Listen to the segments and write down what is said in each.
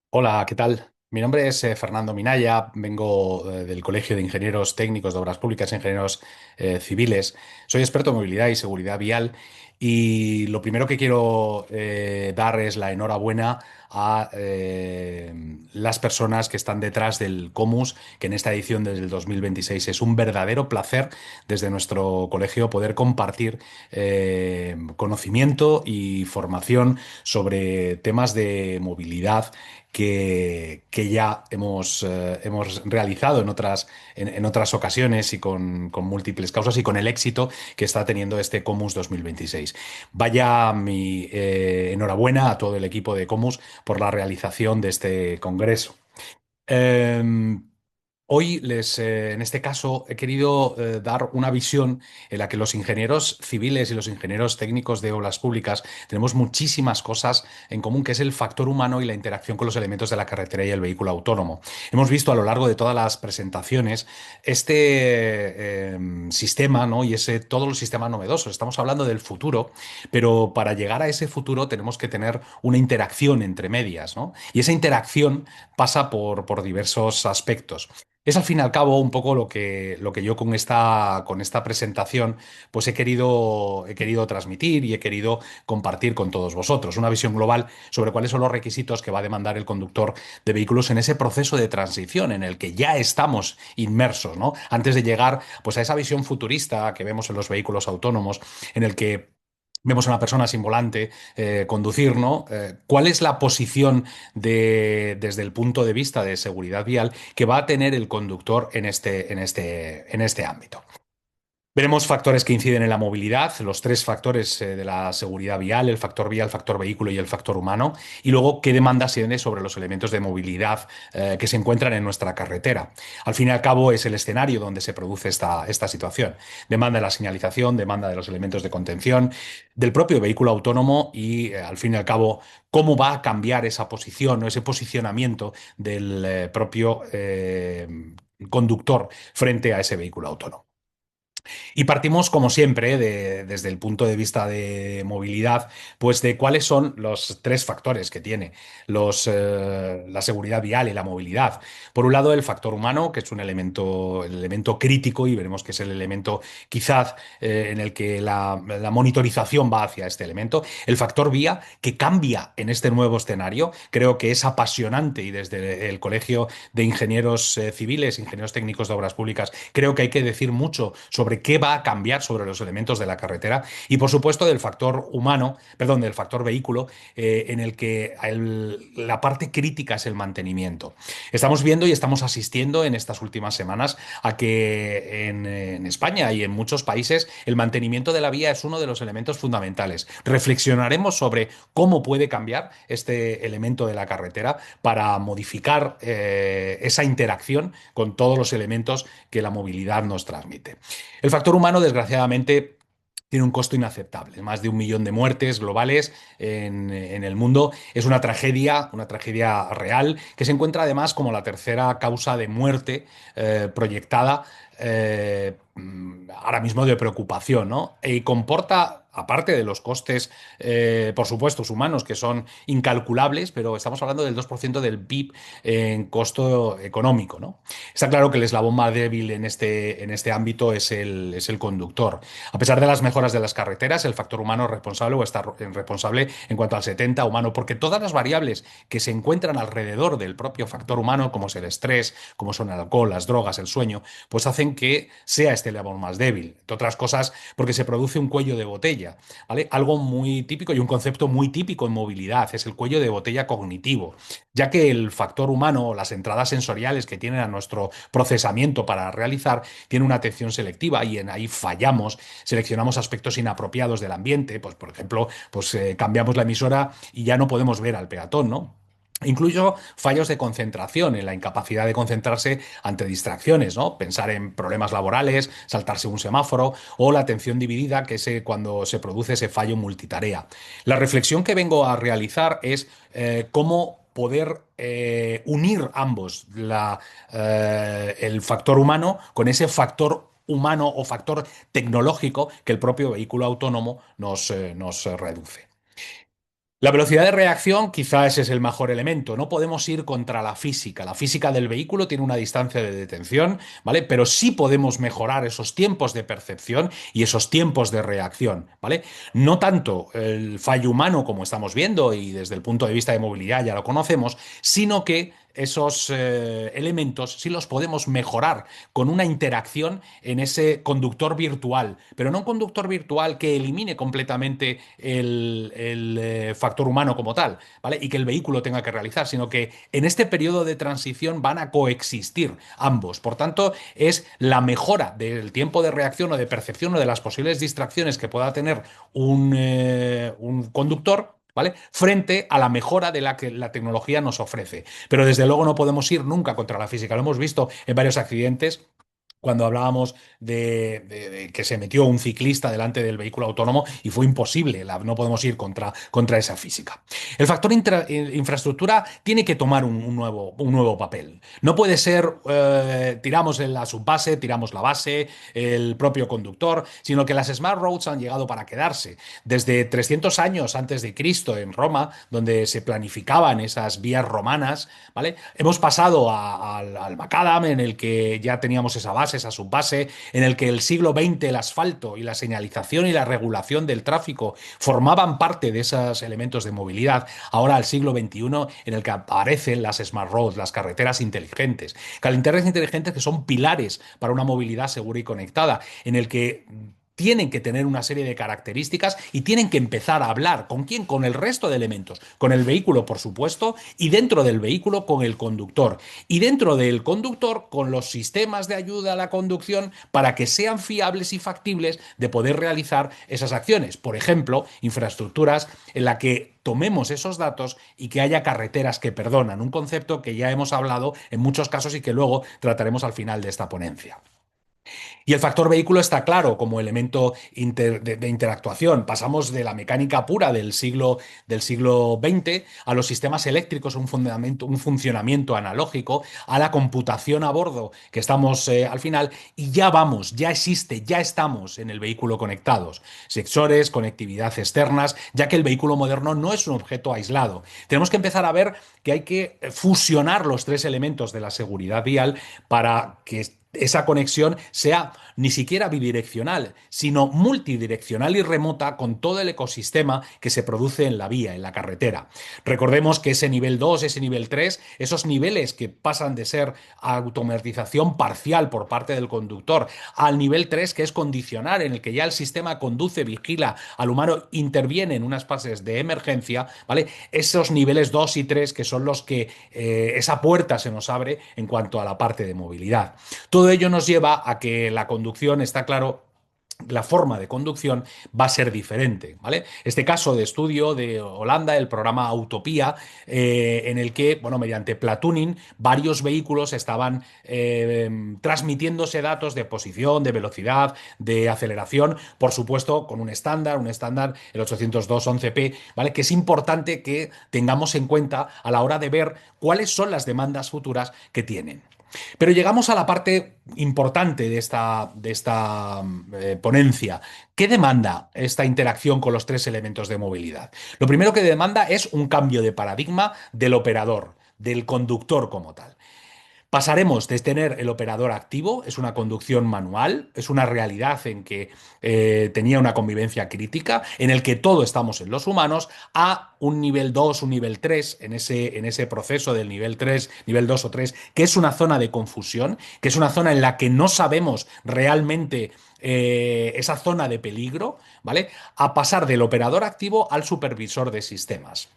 Hola, ¿qué tal? Mi nombre es Fernando Minaya, vengo del Colegio de Ingenieros Técnicos de Obras Públicas e Ingenieros Civiles. Soy experto en movilidad y seguridad vial y lo primero que quiero dar es la enhorabuena a las personas que están detrás del Comus, que en esta edición del 2026 es un verdadero placer desde nuestro colegio poder compartir conocimiento y formación sobre temas de movilidad que ya hemos realizado en otras ocasiones y con múltiples causas y con el éxito que está teniendo este Comus 2026. Vaya mi enhorabuena a todo el equipo de Comus por la realización de este congreso. Em, Hoy en este caso, he querido dar una visión en la que los ingenieros civiles y los ingenieros técnicos de obras públicas tenemos muchísimas cosas en común, que es el factor humano y la interacción con los elementos de la carretera y el vehículo autónomo. Hemos visto a lo largo de todas las presentaciones sistema, ¿no? Y todos los sistemas novedosos. Estamos hablando del futuro, pero para llegar a ese futuro tenemos que tener una interacción entre medias, ¿no? Y esa interacción pasa por diversos aspectos. Es al fin y al cabo un poco lo que yo con esta presentación pues he querido transmitir y he querido compartir con todos vosotros. Una visión global sobre cuáles son los requisitos que va a demandar el conductor de vehículos en ese proceso de transición en el que ya estamos inmersos, ¿no? Antes de llegar pues a esa visión futurista que vemos en los vehículos autónomos, en el que vemos a una persona sin volante conducir, ¿no? ¿Cuál es la posición desde el punto de vista de seguridad vial que va a tener el conductor en este ámbito? Veremos factores que inciden en la movilidad, los tres factores de la seguridad vial, el factor vía, el factor vehículo y el factor humano, y luego qué demanda se tiene sobre los elementos de movilidad que se encuentran en nuestra carretera. Al fin y al cabo es el escenario donde se produce esta situación. Demanda de la señalización, demanda de los elementos de contención, del propio vehículo autónomo y al fin y al cabo cómo va a cambiar esa posición o ese posicionamiento del propio conductor frente a ese vehículo autónomo. Y partimos, como siempre, desde el punto de vista de movilidad, pues de cuáles son los tres factores que tiene la seguridad vial y la movilidad. Por un lado, el factor humano, que es el elemento crítico, y veremos que es el elemento quizás en el que la monitorización va hacia este elemento. El factor vía, que cambia en este nuevo escenario. Creo que es apasionante y desde el Colegio de Ingenieros Civiles, Ingenieros Técnicos de Obras Públicas, creo que hay que decir mucho sobre qué va a cambiar sobre los elementos de la carretera y, por supuesto, del factor humano, perdón, del factor vehículo, en el que la parte crítica es el mantenimiento. Estamos viendo y estamos asistiendo en estas últimas semanas a que en España y en muchos países el mantenimiento de la vía es uno de los elementos fundamentales. Reflexionaremos sobre cómo puede cambiar este elemento de la carretera para modificar esa interacción con todos los elementos que la movilidad nos transmite. El factor humano, desgraciadamente, tiene un costo inaceptable. Más de 1 millón de muertes globales en el mundo. Es una tragedia real, que se encuentra además como la tercera causa de muerte proyectada ahora mismo de preocupación, ¿no? Y comporta, aparte de los costes, por supuesto, humanos, que son incalculables, pero estamos hablando del 2% del PIB en costo económico, ¿no? Está claro que el eslabón más débil en este ámbito es el conductor. A pesar de las mejoras de las carreteras, el factor humano es responsable o está responsable en cuanto al 70 humano, porque todas las variables que se encuentran alrededor del propio factor humano, como es el estrés, como son el alcohol, las drogas, el sueño, pues hacen que sea este eslabón más débil. Entre otras cosas, porque se produce un cuello de botella, ¿vale? Algo muy típico y un concepto muy típico en movilidad es el cuello de botella cognitivo, ya que el factor humano, las entradas sensoriales que tienen a nuestro procesamiento para realizar, tiene una atención selectiva y en ahí fallamos, seleccionamos aspectos inapropiados del ambiente, pues por ejemplo, pues cambiamos la emisora y ya no podemos ver al peatón, ¿no? Incluso fallos de concentración, en la incapacidad de concentrarse ante distracciones, ¿no? Pensar en problemas laborales, saltarse un semáforo o la atención dividida, que es cuando se produce ese fallo multitarea. La reflexión que vengo a realizar es cómo poder unir ambos, el factor humano con ese factor humano o factor tecnológico que el propio vehículo autónomo nos reduce. La velocidad de reacción quizá ese es el mejor elemento. No podemos ir contra la física. La física del vehículo tiene una distancia de detención, ¿vale? Pero sí podemos mejorar esos tiempos de percepción y esos tiempos de reacción, ¿vale? No tanto el fallo humano como estamos viendo y desde el punto de vista de movilidad ya lo conocemos, sino que esos elementos sí los podemos mejorar con una interacción en ese conductor virtual, pero no un conductor virtual que elimine completamente el factor humano como tal, ¿vale? Y que el vehículo tenga que realizar, sino que en este periodo de transición van a coexistir ambos. Por tanto, es la mejora del tiempo de reacción o de percepción o de las posibles distracciones que pueda tener un conductor, ¿vale? Frente a la mejora de la que la tecnología nos ofrece. Pero desde luego no podemos ir nunca contra la física. Lo hemos visto en varios accidentes cuando hablábamos de que se metió un ciclista delante del vehículo autónomo y fue imposible, no podemos ir contra esa física. El factor infraestructura tiene que tomar un nuevo papel. No puede ser tiramos en la subbase, tiramos la base, el propio conductor, sino que las smart roads han llegado para quedarse. Desde 300 años antes de Cristo en Roma, donde se planificaban esas vías romanas, ¿vale? Hemos pasado al macadam, en el que ya teníamos esa base, esa subbase, en el que el siglo XX el asfalto y la señalización y la regulación del tráfico formaban parte de esos elementos de movilidad. Ahora al siglo XXI en el que aparecen las smart roads, las carreteras inteligentes. Carreteras inteligentes que son pilares para una movilidad segura y conectada, en el que tienen que tener una serie de características y tienen que empezar a hablar. ¿Con quién? Con el resto de elementos. Con el vehículo, por supuesto, y dentro del vehículo con el conductor. Y dentro del conductor con los sistemas de ayuda a la conducción para que sean fiables y factibles de poder realizar esas acciones. Por ejemplo, infraestructuras en la que tomemos esos datos y que haya carreteras que perdonan. Un concepto que ya hemos hablado en muchos casos y que luego trataremos al final de esta ponencia. Y el factor vehículo está claro como elemento de interactuación. Pasamos de la mecánica pura del siglo XX a los sistemas eléctricos, un funcionamiento analógico, a la computación a bordo, que estamos al final, y ya vamos, ya existe, ya estamos en el vehículo conectados. Sensores, conectividad externas, ya que el vehículo moderno no es un objeto aislado. Tenemos que empezar a ver que hay que fusionar los tres elementos de la seguridad vial para que esa conexión sea ni siquiera bidireccional, sino multidireccional y remota con todo el ecosistema que se produce en la vía, en la carretera. Recordemos que ese nivel 2, ese nivel 3, esos niveles que pasan de ser automatización parcial por parte del conductor al nivel 3, que es condicional, en el que ya el sistema conduce, vigila al humano, interviene en unas fases de emergencia, ¿vale? Esos niveles 2 y 3 que son los que esa puerta se nos abre en cuanto a la parte de movilidad. Todo ello nos lleva a que la conducción, está claro, la forma de conducción va a ser diferente, ¿vale? Este caso de estudio de Holanda, el programa Autopía, en el que, bueno, mediante platooning, varios vehículos estaban transmitiéndose datos de posición, de velocidad, de aceleración, por supuesto, con un estándar, el 802.11p, ¿vale? Que es importante que tengamos en cuenta a la hora de ver cuáles son las demandas futuras que tienen. Pero llegamos a la parte importante de esta ponencia. ¿Qué demanda esta interacción con los tres elementos de movilidad? Lo primero que demanda es un cambio de paradigma del operador, del conductor como tal. Pasaremos de tener el operador activo, es una conducción manual, es una realidad en que tenía una convivencia crítica, en el que todo estamos en los humanos, a un nivel 2, un nivel 3, en ese proceso del nivel 3, nivel 2 o 3, que es una zona de confusión, que es una zona en la que no sabemos realmente esa zona de peligro, ¿vale? A pasar del operador activo al supervisor de sistemas.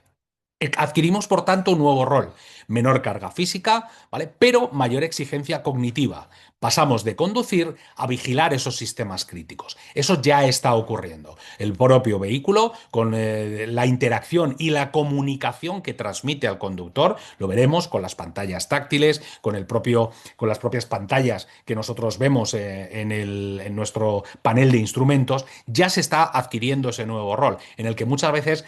Adquirimos, por tanto, un nuevo rol, menor carga física, ¿vale? Pero mayor exigencia cognitiva. Pasamos de conducir a vigilar esos sistemas críticos. Eso ya está ocurriendo. El propio vehículo, con la interacción y la comunicación que transmite al conductor, lo veremos con las pantallas táctiles, con las propias pantallas que nosotros vemos en nuestro panel de instrumentos, ya se está adquiriendo ese nuevo rol, en el que muchas veces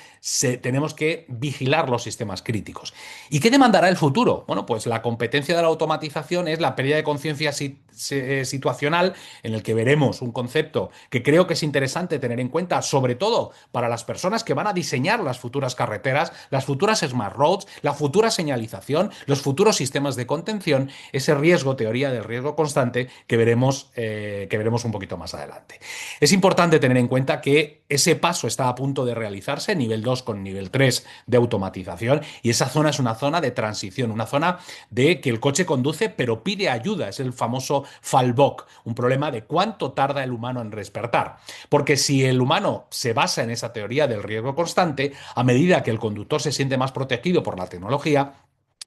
tenemos que vigilar los sistemas críticos. ¿Y qué demandará el futuro? Bueno, pues la competencia de la automatización es la pérdida de conciencia situacional en el que veremos un concepto que creo que es interesante tener en cuenta, sobre todo para las personas que van a diseñar las futuras carreteras, las futuras smart roads, la futura señalización, los futuros sistemas de contención, ese riesgo, teoría del riesgo constante, que veremos un poquito más adelante. Es importante tener en cuenta que ese paso está a punto de realizarse, nivel 2 con nivel 3 de automatización, y esa zona es una zona de transición, una zona de que el coche conduce pero pide ayuda, es el famoso fallback, un problema de cuánto tarda el humano en despertar. Porque si el humano se basa en esa teoría del riesgo constante, a medida que el conductor se siente más protegido por la tecnología,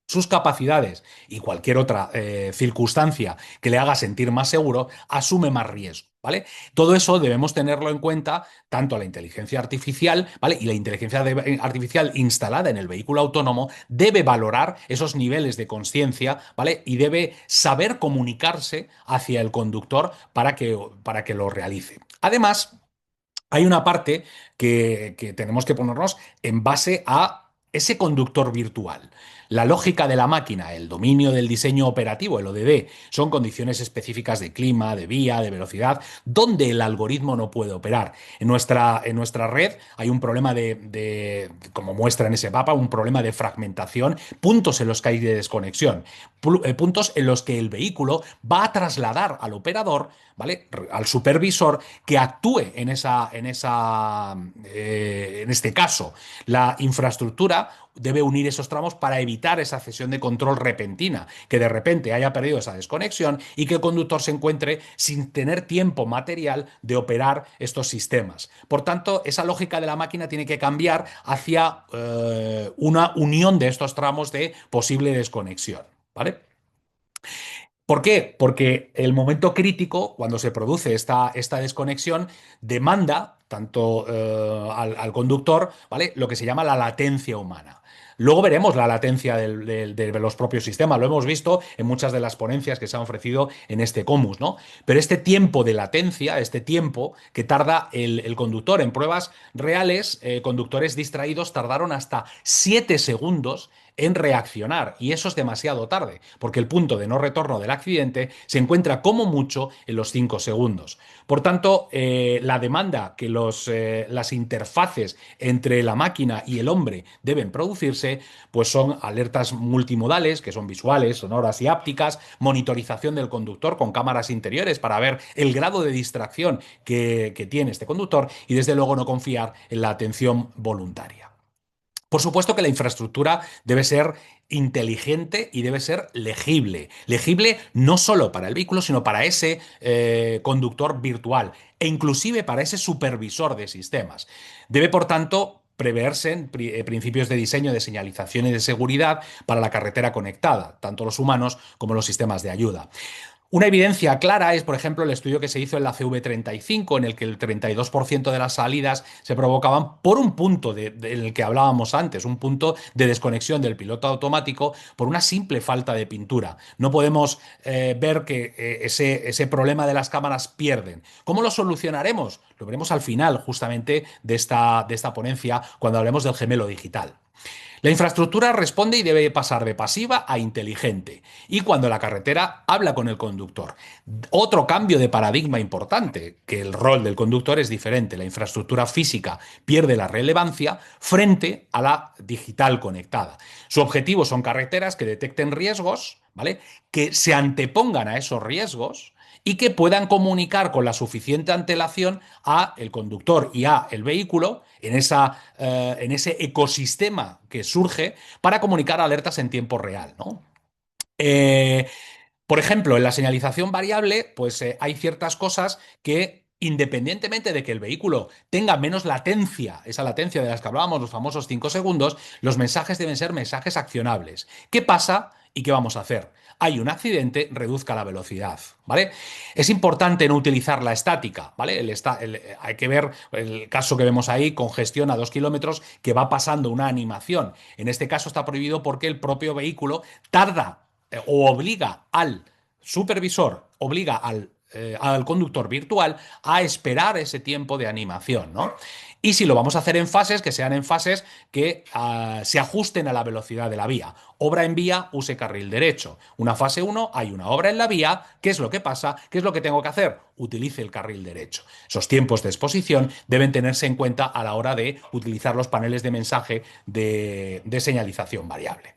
sus capacidades y cualquier otra circunstancia que le haga sentir más seguro, asume más riesgo, ¿vale? Todo eso debemos tenerlo en cuenta, tanto la inteligencia artificial, ¿vale? Y la inteligencia artificial instalada en el vehículo autónomo debe valorar esos niveles de conciencia, ¿vale? Y debe saber comunicarse hacia el conductor para que lo realice. Además, hay una parte que tenemos que ponernos en base a ese conductor virtual. La lógica de la máquina, el dominio del diseño operativo, el ODD, son condiciones específicas de clima, de vía, de velocidad, donde el algoritmo no puede operar. En nuestra red hay un problema como muestra en ese mapa, un problema de fragmentación, puntos en los que hay de desconexión, puntos en los que el vehículo va a trasladar al operador, ¿vale? Al supervisor que actúe en este caso. La infraestructura debe unir esos tramos para evitar esa cesión de control repentina, que de repente haya perdido esa desconexión y que el conductor se encuentre sin tener tiempo material de operar estos sistemas. Por tanto, esa lógica de la máquina tiene que cambiar hacia una unión de estos tramos de posible desconexión, ¿vale? ¿Por qué? Porque el momento crítico, cuando se produce esta desconexión, demanda tanto al conductor, ¿vale? Lo que se llama la latencia humana. Luego veremos la latencia de los propios sistemas, lo hemos visto en muchas de las ponencias que se han ofrecido en este Comus, ¿no? Pero este tiempo de latencia, este tiempo que tarda el conductor en pruebas reales, conductores distraídos tardaron hasta 7 segundos en reaccionar, y eso es demasiado tarde, porque el punto de no retorno del accidente se encuentra como mucho en los 5 segundos. Por tanto, la demanda que las interfaces entre la máquina y el hombre deben producirse, pues son alertas multimodales, que son visuales, sonoras y ápticas, monitorización del conductor con cámaras interiores para ver el grado de distracción que tiene este conductor, y desde luego no confiar en la atención voluntaria. Por supuesto que la infraestructura debe ser inteligente y debe ser legible. Legible no solo para el vehículo, sino para ese conductor virtual e inclusive para ese supervisor de sistemas. Debe, por tanto, preverse en principios de diseño de señalización y de seguridad para la carretera conectada, tanto los humanos como los sistemas de ayuda. Una evidencia clara es, por ejemplo, el estudio que se hizo en la CV35, en el que el 32% de las salidas se provocaban por un punto del que hablábamos antes, un punto de desconexión del piloto automático por una simple falta de pintura. No podemos ver que ese problema de las cámaras pierden. ¿Cómo lo solucionaremos? Lo veremos al final, justamente, de esta ponencia, cuando hablemos del gemelo digital. La infraestructura responde y debe pasar de pasiva a inteligente, y cuando la carretera habla con el conductor. Otro cambio de paradigma importante, que el rol del conductor es diferente. La infraestructura física pierde la relevancia frente a la digital conectada. Su objetivo son carreteras que detecten riesgos, ¿vale? Que se antepongan a esos riesgos y que puedan comunicar con la suficiente antelación a el conductor y a el vehículo en ese ecosistema que surge para comunicar alertas en tiempo real, ¿no? Eh, por ejemplo, en la señalización variable, pues hay ciertas cosas que, independientemente de que el vehículo tenga menos latencia, esa latencia de las que hablábamos, los famosos 5 segundos, los mensajes deben ser mensajes accionables. ¿Qué pasa y qué vamos a hacer? Hay un accidente, reduzca la velocidad, ¿vale? Es importante no utilizar la estática, ¿vale? Hay que ver el caso que vemos ahí, congestión a 2 kilómetros, que va pasando una animación. En este caso está prohibido porque el propio vehículo tarda o obliga al supervisor, obliga al conductor virtual a esperar ese tiempo de animación, ¿no? Y si lo vamos a hacer en fases, que sean en fases que se ajusten a la velocidad de la vía. Obra en vía, use carril derecho. Una fase uno, hay una obra en la vía. ¿Qué es lo que pasa? ¿Qué es lo que tengo que hacer? Utilice el carril derecho. Esos tiempos de exposición deben tenerse en cuenta a la hora de utilizar los paneles de mensaje de señalización variable.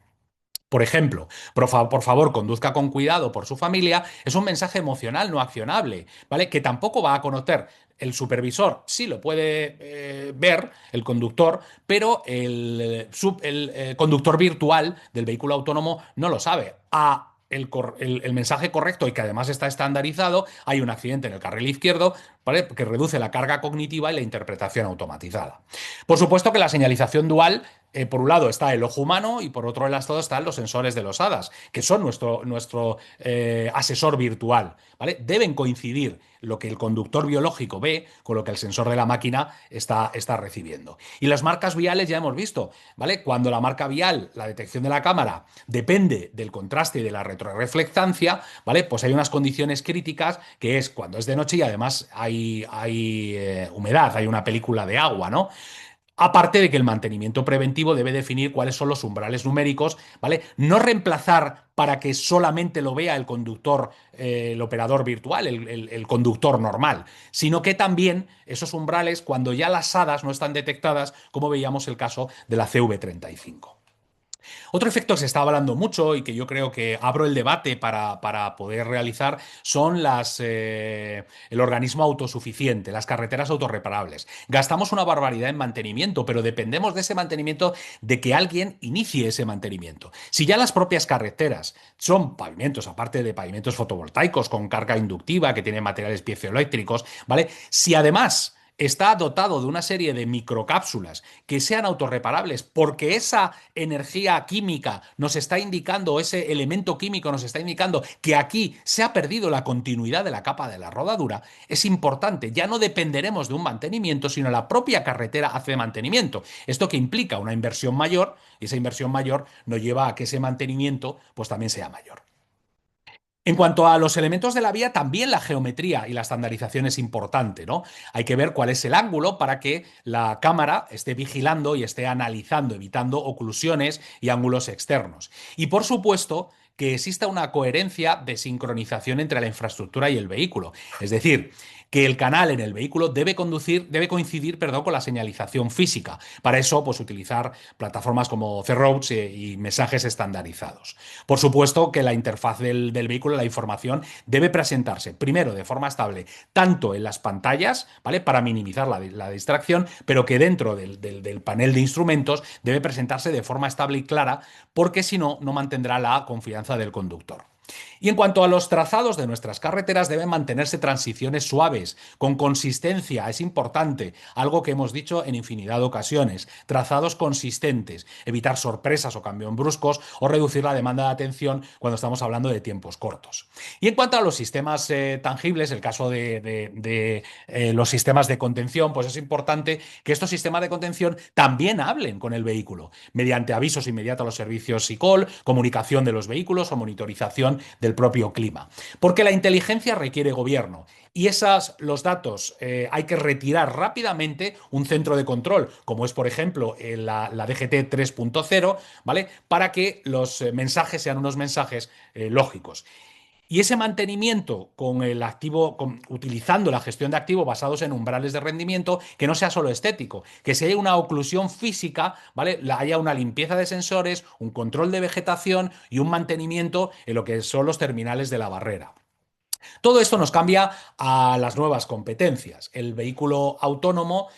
Por ejemplo, por favor, conduzca con cuidado por su familia, es un mensaje emocional no accionable, ¿vale? Que tampoco va a conocer el supervisor, sí lo puede ver el conductor, pero el conductor virtual del vehículo autónomo no lo sabe. El mensaje correcto y que además está estandarizado, hay un accidente en el carril izquierdo, ¿vale? Que reduce la carga cognitiva y la interpretación automatizada. Por supuesto que la señalización dual por un lado está el ojo humano y por otro lado están los sensores de los HADAS, que son nuestro asesor virtual, ¿vale? Deben coincidir lo que el conductor biológico ve con lo que el sensor de la máquina está recibiendo. Y las marcas viales ya hemos visto, ¿vale? Cuando la marca vial, la detección de la cámara, depende del contraste y de la retroreflectancia, ¿vale? Pues hay unas condiciones críticas que es cuando es de noche y además hay humedad, hay una película de agua, ¿no? Aparte de que el mantenimiento preventivo debe definir cuáles son los umbrales numéricos, ¿vale? No reemplazar para que solamente lo vea el conductor, el operador virtual, el conductor normal, sino que también esos umbrales, cuando ya las hadas no están detectadas, como veíamos el caso de la CV35. Otro efecto que se está hablando mucho y que yo creo que abro el debate para poder realizar son el organismo autosuficiente, las carreteras autorreparables. Gastamos una barbaridad en mantenimiento, pero dependemos de ese mantenimiento, de que alguien inicie ese mantenimiento. Si ya las propias carreteras son pavimentos, aparte de pavimentos fotovoltaicos con carga inductiva que tienen materiales piezoeléctricos, ¿vale? Si además está dotado de una serie de microcápsulas que sean autorreparables, porque esa energía química nos está indicando, ese elemento químico nos está indicando que aquí se ha perdido la continuidad de la capa de la rodadura, es importante. Ya no dependeremos de un mantenimiento, sino la propia carretera hace mantenimiento. Esto que implica una inversión mayor, y esa inversión mayor nos lleva a que ese mantenimiento pues también sea mayor. En cuanto a los elementos de la vía, también la geometría y la estandarización es importante, ¿no? Hay que ver cuál es el ángulo para que la cámara esté vigilando y esté analizando, evitando oclusiones y ángulos externos. Y por supuesto, que exista una coherencia de sincronización entre la infraestructura y el vehículo. Es decir, que el canal en el vehículo debe coincidir, perdón, con la señalización física. Para eso, pues utilizar plataformas como C-Roads y mensajes estandarizados. Por supuesto que la interfaz del vehículo, la información, debe presentarse primero de forma estable, tanto en las pantallas, ¿vale? Para minimizar la distracción, pero que dentro del panel de instrumentos debe presentarse de forma estable y clara, porque si no, no mantendrá la confianza del conductor. Y en cuanto a los trazados de nuestras carreteras, deben mantenerse transiciones suaves, con consistencia, es importante, algo que hemos dicho en infinidad de ocasiones, trazados consistentes, evitar sorpresas o cambios bruscos o reducir la demanda de atención cuando estamos hablando de tiempos cortos. Y en cuanto a los sistemas tangibles, el caso de los sistemas de contención, pues es importante que estos sistemas de contención también hablen con el vehículo, mediante avisos inmediatos a los servicios SICOL, comunicación de los vehículos o monitorización del propio clima. Porque la inteligencia requiere gobierno y los datos hay que retirar rápidamente un centro de control, como es, por ejemplo, la DGT 3.0, ¿vale? Para que los mensajes sean unos mensajes lógicos. Y ese mantenimiento con el activo, utilizando la gestión de activos basados en umbrales de rendimiento, que no sea solo estético, que si hay una oclusión física, ¿vale? Haya una limpieza de sensores, un control de vegetación y un mantenimiento en lo que son los terminales de la barrera. Todo esto nos cambia a las nuevas competencias. El vehículo autónomo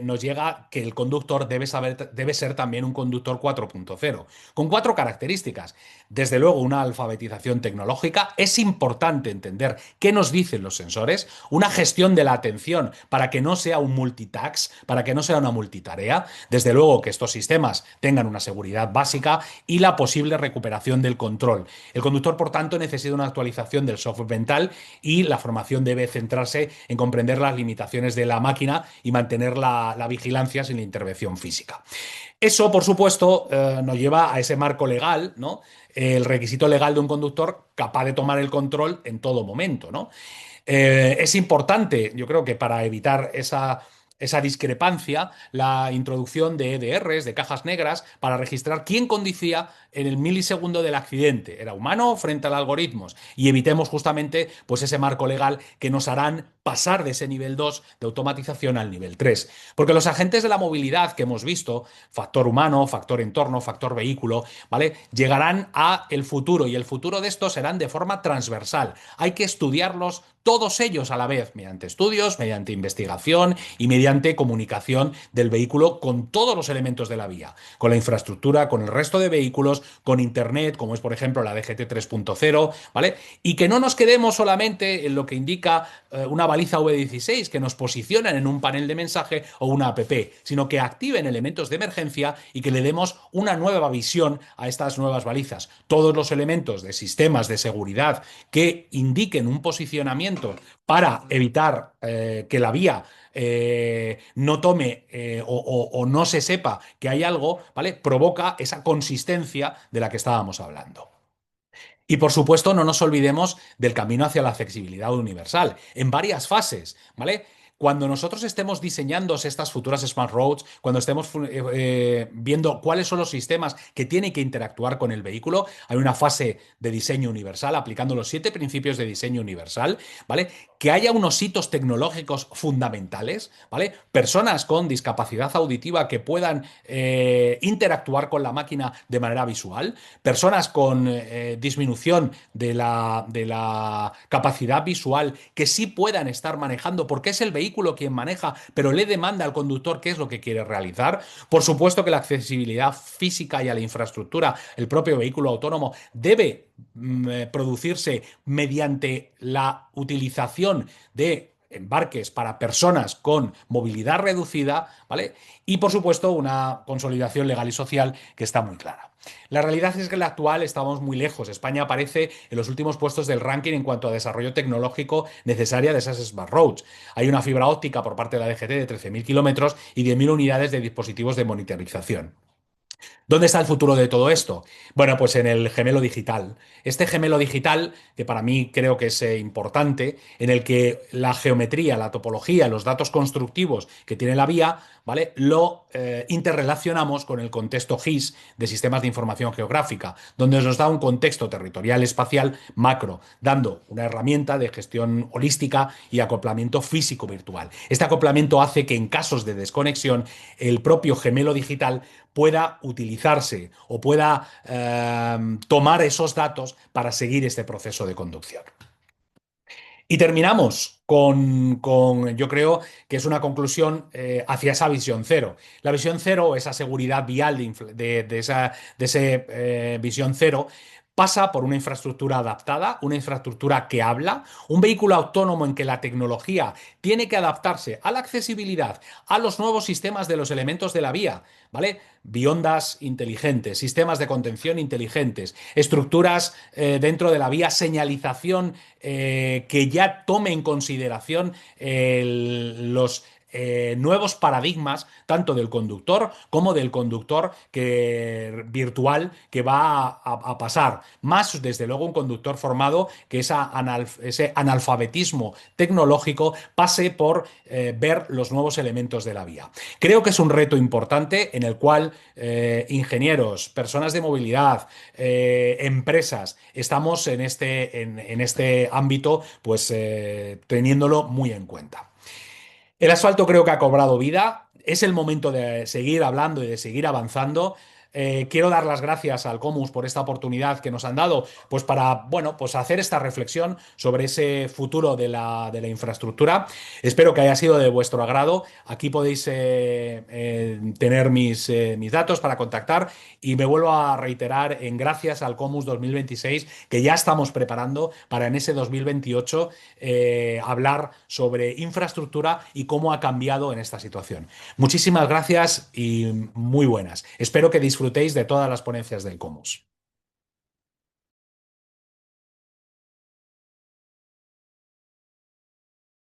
nos llega que el conductor debe ser también un conductor 4.0, con cuatro características. Desde luego, una alfabetización tecnológica. Es importante entender qué nos dicen los sensores, una gestión de la atención para que no sea un multitask, para que no sea una multitarea. Desde luego que estos sistemas tengan una seguridad básica y la posible recuperación del control. El conductor, por tanto, necesita una actualización del software mental y la formación debe centrarse en comprender las limitaciones de la máquina y mantener la vigilancia sin la intervención física. Eso, por supuesto, nos lleva a ese marco legal, ¿no? El requisito legal de un conductor capaz de tomar el control en todo momento, ¿no? Es importante, yo creo que para evitar esa discrepancia, la introducción de EDRs, de cajas negras, para registrar quién conducía en el milisegundo del accidente. ¿Era humano frente al algoritmos? Y evitemos justamente pues, ese marco legal que nos harán pasar de ese nivel 2 de automatización al nivel 3. Porque los agentes de la movilidad que hemos visto, factor humano, factor entorno, factor vehículo, ¿vale? Llegarán a el futuro y el futuro de estos serán de forma transversal. Hay que estudiarlos todos ellos a la vez, mediante estudios, mediante investigación y mediante comunicación del vehículo con todos los elementos de la vía, con la infraestructura, con el resto de vehículos, con Internet, como es por ejemplo la DGT 3.0, ¿vale? Y que no nos quedemos solamente en lo que indica una baliza V16 que nos posicionan en un panel de mensaje o una app, sino que activen elementos de emergencia y que le demos una nueva visión a estas nuevas balizas. Todos los elementos de sistemas de seguridad que indiquen un posicionamiento para evitar que la vía no tome o no se sepa que hay algo, ¿vale? Provoca esa consistencia de la que estábamos hablando. Y por supuesto, no nos olvidemos del camino hacia la accesibilidad universal, en varias fases, ¿vale? Cuando nosotros estemos diseñando estas futuras Smart Roads, cuando estemos viendo cuáles son los sistemas que tienen que interactuar con el vehículo, hay una fase de diseño universal, aplicando los 7 principios de diseño universal, ¿vale? Que haya unos hitos tecnológicos fundamentales, ¿vale? Personas con discapacidad auditiva que puedan interactuar con la máquina de manera visual, personas con disminución de la capacidad visual que sí puedan estar manejando, porque es el vehículo quien maneja, pero le demanda al conductor qué es lo que quiere realizar. Por supuesto que la accesibilidad física y a la infraestructura, el propio vehículo autónomo, debe producirse mediante la utilización de embarques para personas con movilidad reducida, ¿vale? Y por supuesto una consolidación legal y social que está muy clara. La realidad es que en la actual estamos muy lejos. España aparece en los últimos puestos del ranking en cuanto a desarrollo tecnológico necesaria de esas Smart Roads. Hay una fibra óptica por parte de la DGT de 13.000 kilómetros y 10.000 unidades de dispositivos de monitorización. ¿Dónde está el futuro de todo esto? Bueno, pues en el gemelo digital. Este gemelo digital, que para mí creo que es importante, en el que la geometría, la topología, los datos constructivos que tiene la vía, ¿vale? Lo interrelacionamos con el contexto GIS de sistemas de información geográfica, donde nos da un contexto territorial espacial macro, dando una herramienta de gestión holística y acoplamiento físico virtual. Este acoplamiento hace que en casos de desconexión el propio gemelo digital pueda utilizarse o pueda tomar esos datos para seguir este proceso de conducción. Y terminamos yo creo que es una conclusión hacia esa visión cero. La visión cero, esa seguridad vial de ese visión cero, pasa por una infraestructura adaptada, una infraestructura que habla, un vehículo autónomo en que la tecnología tiene que adaptarse a la accesibilidad, a los nuevos sistemas de los elementos de la vía, ¿vale? Biondas inteligentes, sistemas de contención inteligentes, estructuras dentro de la vía, señalización que ya tome en consideración los nuevos paradigmas tanto del conductor como del conductor virtual que va a pasar. Más, desde luego, un conductor formado que ese analfabetismo tecnológico pase por ver los nuevos elementos de la vía. Creo que es un reto importante en el cual ingenieros, personas de movilidad, empresas, estamos en este ámbito, pues teniéndolo muy en cuenta. El asfalto creo que ha cobrado vida. Es el momento de seguir hablando y de seguir avanzando. Quiero dar las gracias al Comus por esta oportunidad que nos han dado, pues para, bueno, pues hacer esta reflexión sobre ese futuro de la infraestructura. Espero que haya sido de vuestro agrado. Aquí podéis tener mis datos para contactar y me vuelvo a reiterar en gracias al Comus 2026 que ya estamos preparando para en ese 2028 hablar sobre infraestructura y cómo ha cambiado en esta situación. Muchísimas gracias y muy buenas. Espero que disfrutéis de todas las ponencias del Comus.